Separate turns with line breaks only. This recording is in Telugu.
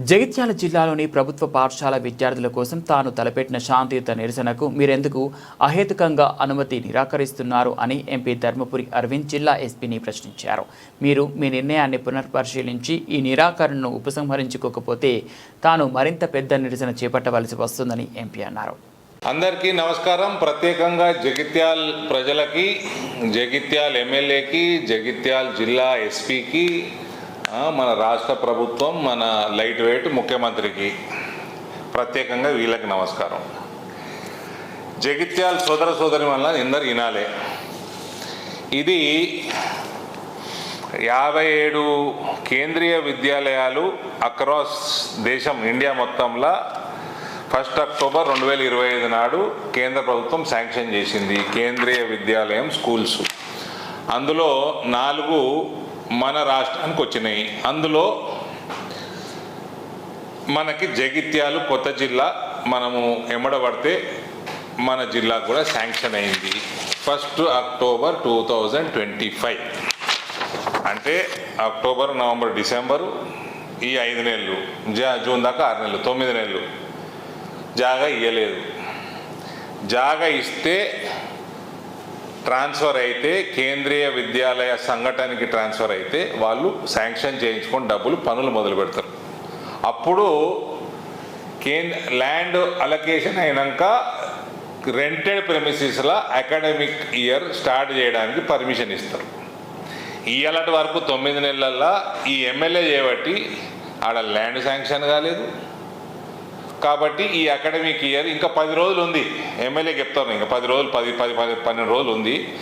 జగిత్యాల జిల్లాలోని ప్రభుత్వ పాఠశాల విద్యార్థుల కోసం తాను తలపెట్టిన శాంతియుత నిరసనకు మీరెందుకు అహేతుకంగా అనుమతి నిరాకరిస్తున్నారు అని ఎంపీ ధర్మపురి అరవింద్ జిల్లా ఎస్పీని ప్రశ్నించారు. మీరు మీ నిర్ణయాన్ని పునర్పరిశీలించి ఈ నిరాకరణను ఉపసంహరించుకోకపోతే తాను మరింత పెద్ద నిరసన చేపట్టవలసి వస్తుందని ఎంపీ అన్నారు.
అందరికీ నమస్కారం. ప్రత్యేకంగా జగిత్యాల ప్రజలకి, జగిత్యాల ఎమ్మెల్యేకి, జగిత్యాల జిల్లా ఎస్పీకి, మన రాష్ట్ర ప్రభుత్వం, మన లైట్ వెయిట్ ముఖ్యమంత్రికి ప్రత్యేకంగా వీళ్ళకి నమస్కారం. జగిత్యాల సోదర సోదరి వల్ల అందరు వినాలే. ఇది 57 కేంద్రీయ విద్యాలయాలు అక్రాస్ దేశం, ఇండియా మొత్తంలో 1 అక్టోబర్ 2025 నాడు కేంద్ర ప్రభుత్వం శాంక్షన్ చేసింది కేంద్రీయ విద్యాలయం స్కూల్స్. అందులో 4 మన రాష్ట్రానికి వచ్చినాయి. అందులో మనకి జగిత్యాలు కొత్త జిల్లా, మనము ఎమ్మడబడితే మన జిల్లా కూడా శాంక్షన్ అయింది 1 అక్టోబర్ 2025. అంటే అక్టోబర్, నవంబర్, డిసెంబరు, ఈ 5 నెలలు, జూన్ దాకా 6 నెలలు, 9 నెలలు జాగా ఇవ్వలేదు. జాగా ఇస్తే ట్రాన్స్ఫర్ అయితే, కేంద్రీయ విద్యాలయ సంఘటనకి ట్రాన్స్ఫర్ అయితే వాళ్ళు శాంక్షన్ చేయించుకొని పనులు మొదలు పెడతారు. అప్పుడు ల్యాండ్ అలొకేషన్ అయినాక రెంటెడ్ ప్రెమిసెస్లో అకాడమిక్ ఇయర్ స్టార్ట్ చేయడానికి పర్మిషన్ ఇస్తారు. ఇయ్యాలటి వరకు 9 నెలల్లో ఈ ఎమ్మెల్యే చేయబట్టి ఆడ ల్యాండ్ శాంక్షన్ కాలేదు. కాబట్టి ఈ అకాడమిక్ ఇయర్ ఇంకా 10 రోజులు ఉంది. ఎమ్మెల్యేకి చెప్తాను, ఇంకా 10 రోజులు, 12 రోజులు ఉంది.